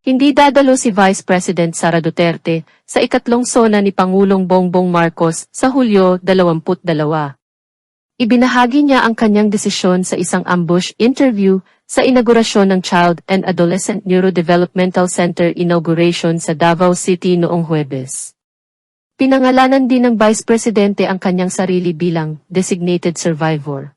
Hindi dadalo si Vice President Sara Duterte sa ikatlong SONA ni Pangulong Bongbong Marcos sa Hulyo 22. Ibinahagi niya ang kanyang desisyon sa isang ambush interview sa inaugurasyon ng Child and Adolescent Neurodevelopmental Center inauguration sa Davao City noong Huwebes. Pinangalanan din ng Vice Presidente ang kanyang sarili bilang designated survivor.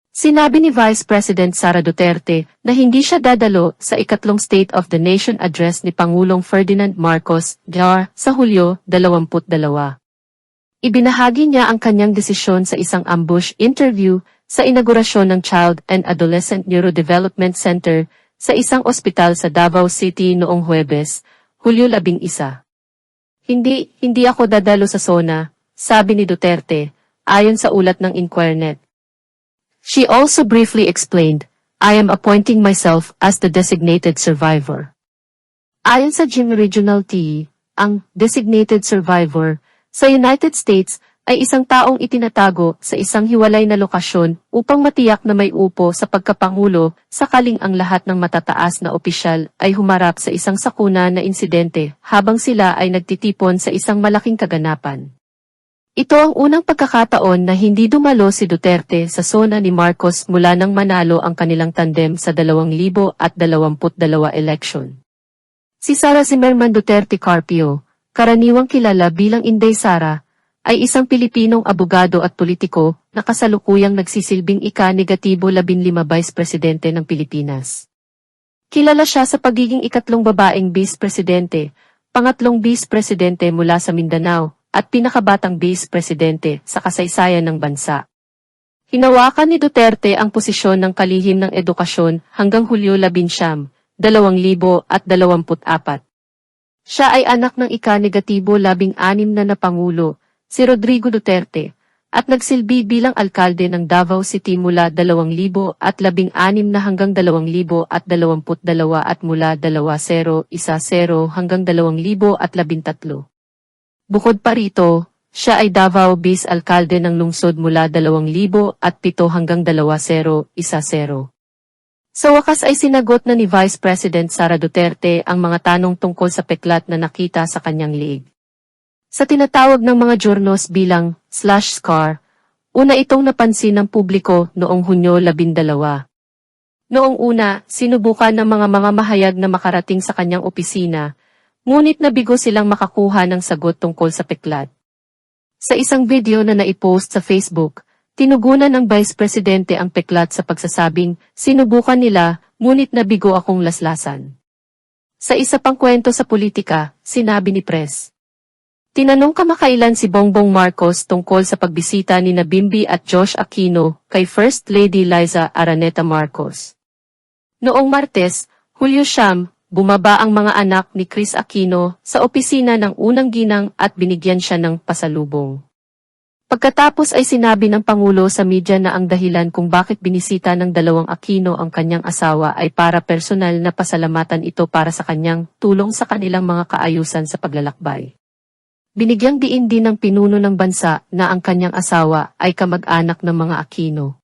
Sinabi ni Vice President Sara Duterte na hindi siya dadalo sa ikatlong State of the Nation Address ni Pangulong Ferdinand Marcos Jr. sa Hulyo 22. Ibinahagi niya ang kanyang desisyon sa isang ambush interview sa inaugurasyon ng Child and Adolescent Neurodevelopment Center sa isang ospital sa Davao City noong Huwebes, Hulyo 11. Hindi ako dadalo sa SONA, sabi ni Duterte, ayon sa ulat ng Inquirer. She also briefly explained, I am appointing myself as the designated survivor. Ayon sa GMA Regional T, ang designated survivor sa United States ay isang taong itinatago sa isang hiwalay na lokasyon upang matiyak na may upo sa pagkapangulo sakaling ang lahat ng matataas na opisyal ay humarap sa isang sakuna na insidente habang sila ay nagtitipon sa isang malaking kaganapan. Ito ang unang pagkakataon na hindi dumalo si Duterte sa SONA ni Marcos mula nang manalo ang kanilang tandem sa 2022 election. Si Sara Zimmerman Duterte Carpio, karaniwang kilala bilang Inday Sara, ay isang Pilipinong abogado at politiko na kasalukuyang nagsisilbing ika-negatibo 15 Vice Presidente ng Pilipinas. Kilala siya sa pagiging ikatlong babaeng Vice Presidente, pangatlong Vice Presidente mula sa Mindanao, at pinakabatang Vice Presidente sa kasaysayan ng bansa. Hinawakan ni Duterte ang posisyon ng kalihim ng edukasyon hanggang Hulyo 11, 2024. Siya ay anak ng ika-negatibo 16 na Pangulo, si Rodrigo Duterte, at nagsilbi bilang alkalde ng Davao City mula 2016 na hanggang 2022 at mula 2010 hanggang 2013. Bukod pa rito, siya ay Davao Vice Alkalde ng lungsod mula 2007 hanggang 2010. Sa wakas ay sinagot na ni Vice President Sara Duterte ang mga tanong tungkol sa peklat na nakita sa kanyang liig. Sa tinatawag ng mga journos bilang /scar, una itong napansin ng publiko noong Hunyo 12. Noong una, sinubukan ng mga mamamahayag na makarating sa kanyang opisina, ngunit nabigo silang makakuha ng sagot tungkol sa peklat. Sa isang video na naipost sa Facebook, tinugunan ng Vice Presidente ang peklat sa pagsasabing, sinubukan nila, ngunit nabigo akong laslasan. Sa isa pang kwento sa politika, sinabi ni Pres. Tinanong kamakailan si Bongbong Marcos tungkol sa pagbisita ni Bimby at Josh Aquino kay First Lady Liza Araneta Marcos. Noong Martes, Hulyo 9, bumaba ang mga anak ni Chris Aquino sa opisina ng unang ginang at binigyan siya ng pasalubong. Pagkatapos ay sinabi ng Pangulo sa media na ang dahilan kung bakit binisita ng dalawang Aquino ang kanyang asawa ay para personal na pasalamatan ito para sa kanyang tulong sa kanilang mga kaayusan sa paglalakbay. Binigyang diin din ng pinuno ng bansa na ang kanyang asawa ay kamag-anak ng mga Aquino.